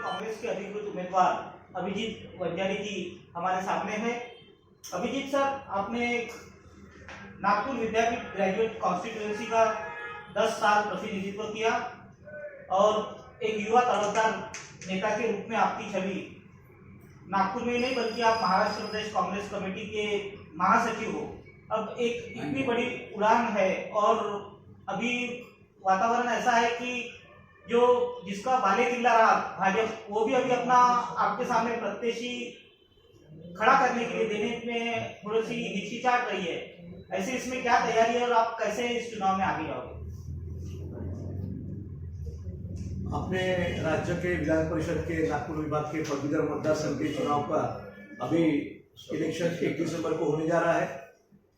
कांग्रेस के अधिकृत उम्मीदवार अभिजीत वंजारी जी हमारे सामने हैं। अभिजीत सर, आपने नागपुर विद्यापीठ ग्रेजुएट कॉन्स्टिट्यूएंसी का 10 साल प्रतिनिधित्व किया और एक युवा तड़कदार नेता के रूप में आपकी छवि नागपुर में ही नहीं बल्कि आप महाराष्ट्र प्रदेश कांग्रेस कमेटी के महासचिव हो। अब एक इतनी बड़ी उड़ान है और अभी वातावरण ऐसा है कि जो जिसका बाले किल्ला रहा भाजपा, वो भी अभी अपना आपके सामने प्रत्याशी खड़ा करने के लिए देने में थोड़ी सी हिचकिचाहट रही है। ऐसे इसमें क्या तैयारी है और आप कैसे इस चुनाव में आगे जाओगे? अपने राज्य के विधान परिषद के नागपुर विभाग के पदवीधर मतदार संघ के चुनाव का अभी इलेक्शन 1 दिसंबर को होने जा रहा है।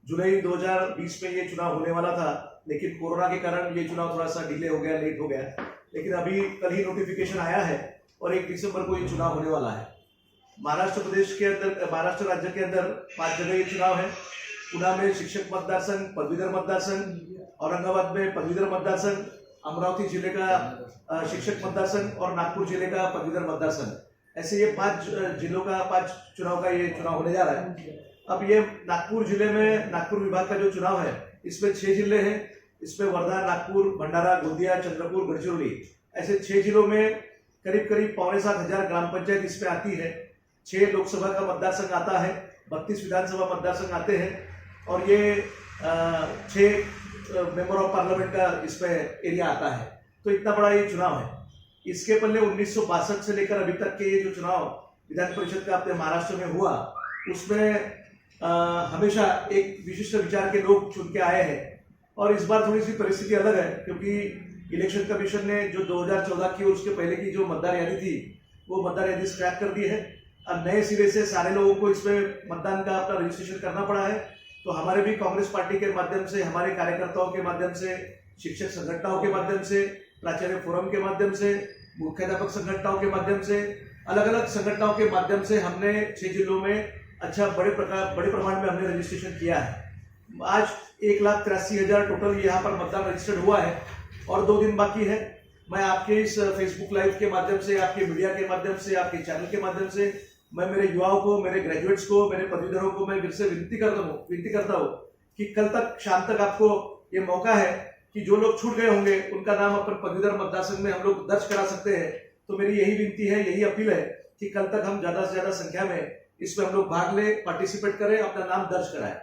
जुलाई 2020 में ये चुनाव होने वाला था, लेकिन कोरोना के कारण ये चुनाव थोड़ा सा डिले हो गया, लेट हो गया। लेकिन अभी कल ही नोटिफिकेशन आया है और 1 दिसंबर को ये चुनाव होने वाला है। महाराष्ट्र प्रदेश के अंदर, महाराष्ट्र राज्य के अंदर 5 जगह ये चुनाव है। पुणे में शिक्षक मतदार संघ, पदवीधर मतदार संघ, औरंगाबाद में पदवीधर मतदार संघ, अमरावती जिले का शिक्षक मतदार संघ और नागपुर जिले का पदवीधर मतदार संघ। ऐसे ये 5 जिलों का 5 चुनाव का ये चुनाव होने जा रहा है। अब ये नागपुर जिले में नागपुर विभाग का जो चुनाव है, इसमें 6 जिले हैं। इसमें वर्धा, नागपुर, भंडारा, गोंदिया, चंद्रपुर, गढ़चिरौली, ऐसे 6 जिलों में करीब करीब 7,500 ग्राम पंचायत इसमें आती है। 6 लोकसभा का मतदार संघ आता है, 32 विधानसभा मतदार संघ आते हैं और ये 6 मेंबर ऑफ पार्लियामेंट का इसमें एरिया आता है। तो इतना बड़ा ये चुनाव है। इसके पहले 1962 से लेकर अभी तक के ये जो चुनाव विधान परिषद का अपने महाराष्ट्र में हुआ, उसमें हमेशा एक विशिष्ट विचार के लोग चुन के आए हैं। और इस बार थोड़ी सी परिस्थिति अलग है, क्योंकि इलेक्शन कमीशन ने जो 2014 की और उसके पहले की जो मतदार यादी थी, वो मतदार यादी स्क्रैप कर दी है। अब नए सिरे से सारे लोगों को इसमें मतदान का अपना रजिस्ट्रेशन करना पड़ा है। तो हमारे भी कांग्रेस पार्टी के माध्यम से, हमारे कार्यकर्ताओं के माध्यम से, शिक्षक संगठनों के माध्यम से, प्राचार्य फोरम के माध्यम से, मुख्याध्यापक संगठनों के माध्यम से, अलग अलग संगठनों के माध्यम से हमने 6 जिलों में अच्छा बड़े प्रमाण में हमने रजिस्ट्रेशन किया है। आज 1,83,000 टोटल यहाँ पर मतदान रजिस्टर्ड हुआ है और 2 दिन बाकी है। मैं आपके इस फेसबुक लाइव के माध्यम से, आपके मीडिया के माध्यम से, आपके चैनल के माध्यम से मैं मेरे युवाओं को, मेरे ग्रेजुएट्स को, मेरे पदवीधरों को मैं फिर से विनती करता हूँ कि कल तक, शाम तक आपको ये मौका है कि जो लोग छूट गए होंगे उनका नाम अपन पदवीधर मतदार संघ में हम लोग दर्ज करा सकते हैं। तो मेरी यही विनती है, यही अपील है कि कल तक हम ज्यादा से ज्यादा संख्या में इसमें हम लोग भाग ले, पार्टिसिपेट करें, अपना नाम दर्ज कराएं।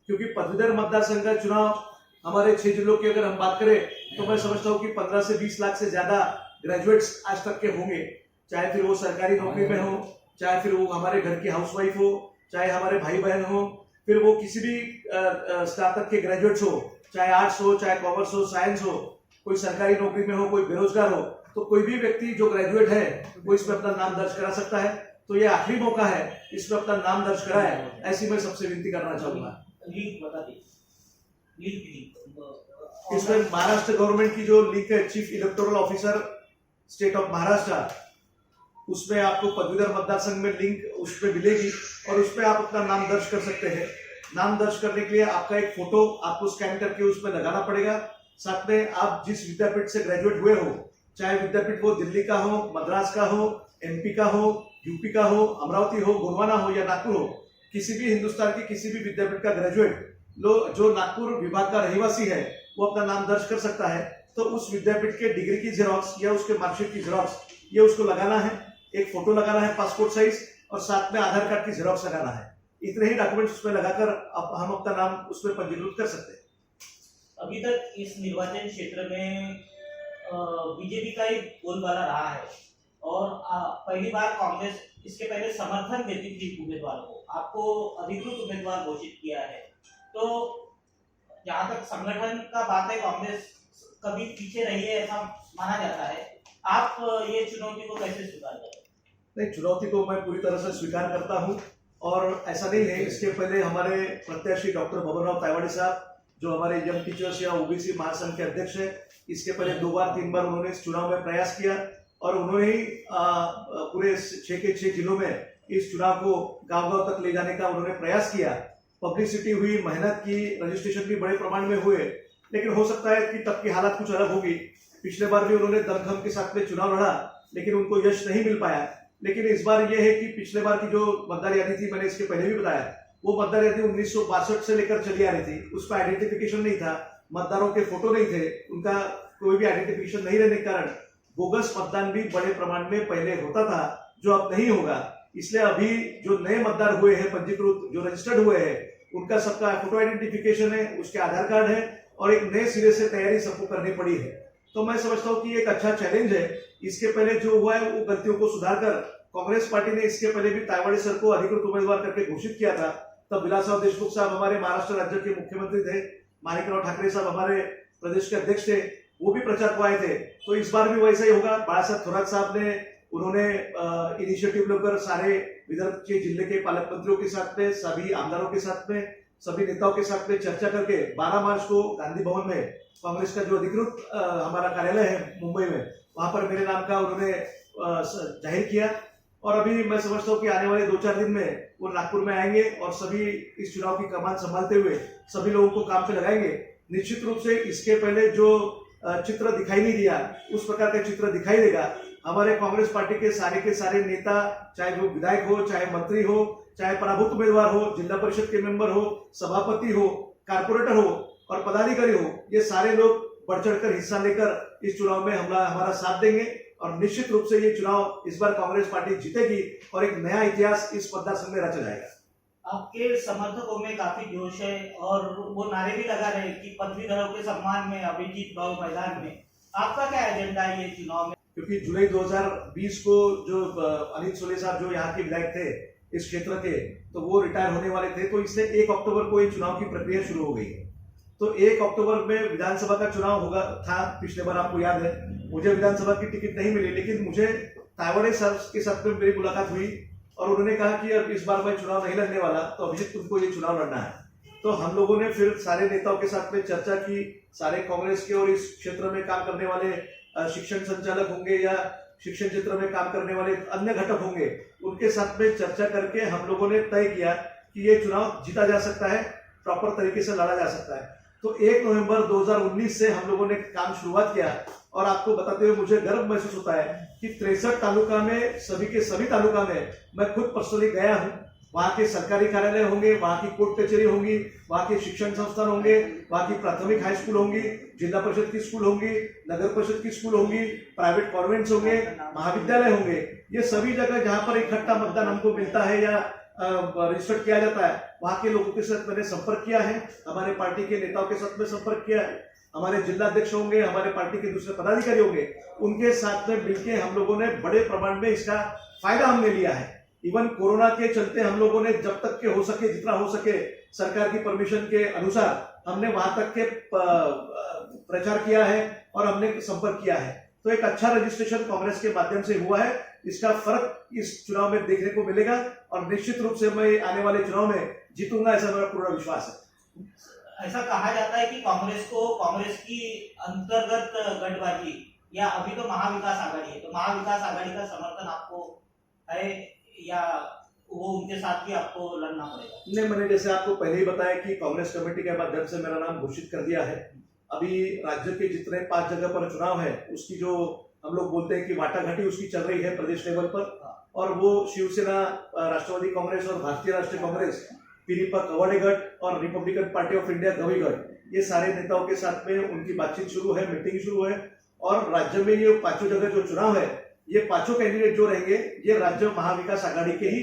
क्योंकि पदवीधर मतदार संघ का चुनाव हमारे 6 जिलों की अगर हम बात करें तो मैं समझता हूँ कि 15 से 20 लाख से ज्यादा ग्रेजुएट्स आज तक के होंगे, चाहे फिर वो सरकारी नौकरी में हो, चाहे फिर वो हमारे घर की हाउसवाइफ हो, चाहे हमारे भाई बहन हो, फिर वो किसी भी स्नातक के ग्रेजुएट्स हो, चाहे आर्ट्स हो, चाहे कॉमर्स हो, साइंस हो, कोई सरकारी नौकरी में हो, कोई बेरोजगार हो, तो कोई भी व्यक्ति जो ग्रेजुएट है वो इसमें अपना नाम दर्ज करा सकता है। तो ये आखिरी मौका है, इसमें अपना नाम दर्ज कराए, ऐसी मैं सबसे विनती करना चाहूंगा। इसमें महाराष्ट्र गवर्नमेंट की जो लिंक है, chief electoral officer state of Maharashtra, उसमें आपको पदवीधर मतदार संघ में लिंक उसमें मिलेगी और उसमें आप अपना नाम दर्ज कर सकते हैं। नाम दर्ज करने के लिए आपका एक फोटो आपको स्कैन करके उसमें लगाना पड़ेगा। साथ में आप जिस विद्यापीठ से ग्रेजुएट हुए हो, चाहे विद्यापीठ वो दिल्ली का हो, मद्रास का हो, एमपी का हो, यूपी का हो, अमरावती हो, गोंडवाना हो या नागपुर हो, किसी भी हिंदुस्तान की किसी भी विद्यापीठ का ग्रेजुएट जो नागपुर विभाग का रहवासी है, वो अपना नाम दर्ज कर सकता है। तो उस विद्यापीठ के डिग्री की जेरॉक्स या उसके मार्कशीट की जेरॉक्स, ये उसको लगाना है, एक फोटो लगाना है पासपोर्ट साइज, और साथ में आधार कार्ड की जेरॉक्स लगाना है। इतने ही डॉक्यूमेंट्स उसमें लगाकर हम अपना नाम उसमें पंजीकृत कर सकते हैं। अभी तक इस निर्वाचन क्षेत्र में बीजेपी का ही बोलबाला रहा है और पहली बार कांग्रेस इसके पहले समर्थन देती थी उम्मीदवार को, आपको अधिकृत उम्मीदवार घोषित किया है। तो जहाँ तक संगठन का बात है, कांग्रेस कभी पीछे रही है ऐसा माना जाता है। आप ये चुनौती को कैसे स्वीकार करें? नहीं, चुनौती को मैं पूरी तरह से स्वीकार करता हूं और ऐसा नहीं है। इसके पहले हमारे प्रत्याशी डॉक्टर बबनराव तायवाड़े साहब, जो हमारे यंग टीचर्स या ओबीसी महासंघ के अध्यक्ष हैं, इसके पहले 2 बार 3 बार उन्होंने इस चुनाव में प्रयास किया और उन्होंने ही पूरे 6 के 6 जिलों में इस चुनाव को गांव-गांव तक ले जाने का उन्होंने प्रयास किया। पब्लिसिटी हुई, मेहनत की, रजिस्ट्रेशन भी बड़े प्रमाण में हुए, लेकिन हो सकता है कि तब की हालात कुछ अलग होगी। पिछले बार भी उन्होंने दमखम के साथ में चुनाव लड़ा, लेकिन उनको यश नहीं मिल पाया। लेकिन इस बार यह है कि पिछले बार की जो मतदार यादी थी, मैंने इसके पहले भी बताया, वो मतदार यादी 1962 से लेकर चली आ रही थी। उसका आइडेंटिफिकेशन नहीं था, मतदारों के फोटो नहीं थे, उनका कोई भी आइडेंटिफिकेशन नहीं रहने के कारण बोगस मतदान भी बड़े प्रमाण में पहले होता था, जो अब नहीं होगा। इसलिए अभी जो नए मतदार हुए हैं, पंजीकृत जो रजिस्टर्ड हुए हैं, उनका सबका फोटो आइडेंटिफिकेशन है, उसके आधार कार्ड है और एक नए सिरे से तैयारी सबको करनी पड़ी है। तो मैं समझता हूँ कि एक अच्छा चैलेंज है। इसके पहले जो हुआ है वो गलतियों को सुधार कर, कांग्रेस पार्टी ने इसके पहले भी तायवाड़े सर को अधिकृत उम्मीदवार करके घोषित किया था। तब विलासराव देशमुख साहब हमारे महाराष्ट्र राज्य के मुख्यमंत्री थे, माणिकराव ठाकरे साहब हमारे प्रदेश के अध्यक्ष थे, वो भी प्रचार को आए थे। तो इस बार भी वैसा ही होगा। बाला साहब थोरात साहब ने उन्होंने इनिशिएटिव लेकर सारे विदर्भ के जिले के पालक मंत्रियों के साथ में, सभी आमदारों के साथ में, सभी नेताओं के साथ में चर्चा करके 12 मार्च को गांधी भवन में कांग्रेस का जो अधिकृत हमारा कार्यालय है मुंबई में, वहां पर मेरे नाम का उन्होंने जाहिर किया। और अभी मैं समझता हूँ कि आने वाले 2-4 दिन में वो नागपुर में आएंगे और सभी इस चुनाव की कमान संभालते हुए सभी लोगों को काम पे लगाएंगे। निश्चित रूप से इसके पहले जो चित्र दिखाई नहीं दिया, उस प्रकार का चित्र दिखाई देगा। हमारे कांग्रेस पार्टी के सारे नेता, चाहे वो विधायक हो, चाहे मंत्री हो, चाहे पराभूत उम्मीदवार हो, जिला परिषद के मेंबर हो, सभापति हो, कारपोरेटर हो और पदाधिकारी हो, ये सारे लोग बढ़ चढ़कर हिस्सा लेकर इस चुनाव में हमारा साथ देंगे और निश्चित रूप से ये चुनाव इस बार कांग्रेस पार्टी जीतेगी और एक नया इतिहास इस मतदार संघ में रचा जाएगा। आपके समर्थकों में काफी जोश है और वो नारे भी लगा रहे हैं कि पदवीधरों के सम्मान में अभिजीत भाव मैदान में। आपका क्या एजेंडा है ये चुनाव में? क्योंकि जुलाई 2020 को जो अनिल सोले साहब जो यहाँ के विधायक थे इस क्षेत्र के, तो वो रिटायर होने वाले थे, तो इसलिए 1 अक्टूबर को ये चुनाव की प्रक्रिया शुरू हो गई है। तो 1 अक्टूबर में विधानसभा का चुनाव होगा था। पिछले बार आपको याद है, मुझे विधानसभा की टिकट नहीं मिली, लेकिन मुझे तायवाड़े साहब के साथ में मेरी मुलाकात हुई और उन्होंने कहा कि अब इस बार मैं चुनाव नहीं लड़ने वाला, तो अभिजीत तुमको ये चुनाव लड़ना है। तो हम लोगों ने फिर सारे नेताओं के साथ में चर्चा की, सारे कांग्रेस के और इस क्षेत्र में काम करने वाले शिक्षण संचालक होंगे या शिक्षण क्षेत्र में काम करने वाले अन्य घटक होंगे, उनके साथ में चर्चा करके हम लोगों ने तय किया कि ये चुनाव जीता जा सकता है, प्रॉपर तरीके से लड़ा जा सकता है। तो 1 नवंबर 2019 से हम लोगों ने काम शुरुआत किया और आपको बताते हुए मुझे गर्व महसूस होता है कि 63 तालुका में, सभी के सभी तालुका में मैं खुद पर्सनली गया हूँ। वहाँ के सरकारी कार्यालय होंगे, वहाँ की कोर्ट कचहरी होंगी, वहाँ के शिक्षण संस्थान होंगे, वहाँ की प्राथमिक हाई स्कूल होंगी, जिला परिषद की स्कूल होंगी, नगर परिषद की स्कूल होंगी, प्राइवेट कॉन्वेंट्स होंगे, महाविद्यालय होंगे। ये सभी जगह जहाँ पर इकट्ठा मतदान हमको मिलता है या रजिस्टर किया जाता है, वहाँ के लोगों के साथ मैंने संपर्क किया है, हमारे पार्टी के नेताओं के साथ में संपर्क किया है, हमारे जिला अध्यक्ष होंगे, हमारे पार्टी के दूसरे पदाधिकारी होंगे, उनके साथ में मिलकर हम लोगों ने बड़े प्रमाण में इसका फायदा हमने लिया है। इवन कोरोना के चलते हम लोगों ने जब तक के हो सके, जितना हो सके सरकार की परमिशन के अनुसार हमने वहां तक के प्रचार किया है और हमने संपर्क किया है। तो एक अच्छा रजिस्ट्रेशन कांग्रेस के माध्यम से हुआ है, इसका फर्क इस चुनाव में देखने को मिलेगा और निश्चित रूप से मैं आने वाले चुनाव में जीतूंगा, ऐसा मेरा पूरा विश्वास है। ऐसा कहा जाता है कि कांग्रेस की अंतर्गत गठबाजी या अभी तो महाविकास आघाड़ी है, तो महाविकास आघाड़ी का समर्थन आपको है या वो उनके साथ भी आपको लड़ना पड़ेगा? नहीं, मैंने जैसे आपको पहले ही बताया कि कांग्रेस कमेटी के माध्यम से मेरा नाम घोषित कर दिया है। अभी राज्य के जितने 5 जगह पर चुनाव है, उसकी जो हम लोग बोलते हैं कि वाटाघाटी उसकी चल रही है प्रदेश लेवल पर, और वो शिवसेना, राष्ट्रवादी कांग्रेस और भारतीय राष्ट्रीय कांग्रेस, पीनीपत कवाड़ेगढ़ और रिपब्लिकन पार्टी ऑफ इंडिया गवीगढ़, ये सारे नेताओं के साथ में उनकी बातचीत शुरू है, मीटिंग शुरू है। और राज्य में ये 5 जगह जो चुनाव है, ये 5 कैंडिडेट जो रहेंगे, ये राज्य महाविकास आघाड़ी के ही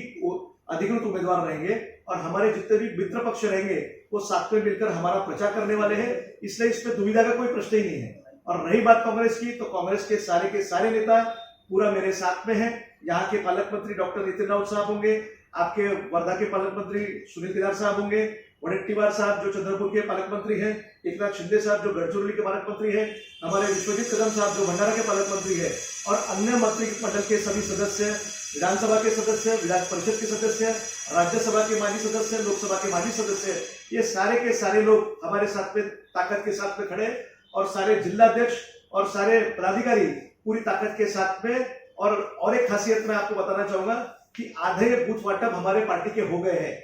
अधिकृत उम्मीदवार रहेंगे और हमारे जितने भी मित्र पक्ष रहेंगे वो साथ में मिलकर हमारा प्रचार करने वाले हैं। इसलिए इसमें दुविधा का कोई प्रश्न ही नहीं है। और रही बात कांग्रेस की, तो कांग्रेस के सारे नेता पूरा मेरे साथ में है। यहाँ के पालक मंत्री डॉक्टर नितिन राउत साहब होंगे, आपके वर्धा के पालक मंत्री सुनील केदार साहब होंगे, वडेट्टीवार साहब जो चंद्रपुर के पालक मंत्री हैं, एकनाथ शिंदे साहब जो गढ़चिरौली के पालक मंत्री हैं, हमारे विश्वजीत कदम साहब जो भंडारा के पालक मंत्री है, और अन्य मंत्रिमंडल के सभी सदस्य, विधानसभा के सदस्य, विधान परिषद के सदस्य, राज्यसभा के माजी सदस्य, लोकसभा के माजी सदस्य, ये सारे के सारे लोग हमारे साथ में ताकत के साथ में खड़े, और सारे जिलाध्यक्ष और सारे पदाधिकारी पूरी ताकत के साथ में। और एक खासियत मैं आपको बताना चाहूंगा कि आधे बूथ वाटप हमारे पार्टी के हो गए हैं।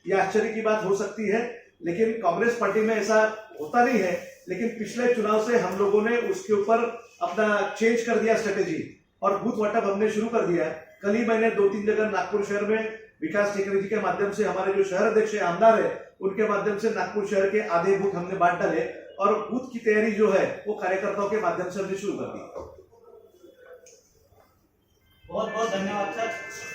यह आश्चर्य की बात हो सकती है, लेकिन कांग्रेस पार्टी में ऐसा होता नहीं है। लेकिन पिछले चुनाव से हम लोगों ने उसके ऊपर अपना चेंज कर दिया स्ट्रेटेजी, और बूथ व्हाट्सएप हमने शुरू कर दिया है। कल ही मैंने 2-3 जगह नागपुर शहर में विकास टेकरी जी के माध्यम से हमारे जो शहर अध्यक्ष है, आमदार है, उनके माध्यम से नागपुर शहर के आधे बूथ हमने बांट डाले और बूथ की तैयारी जो है वो कार्यकर्ताओं के माध्यम से हमने शुरू कर दी। बहुत बहुत धन्यवाद सर।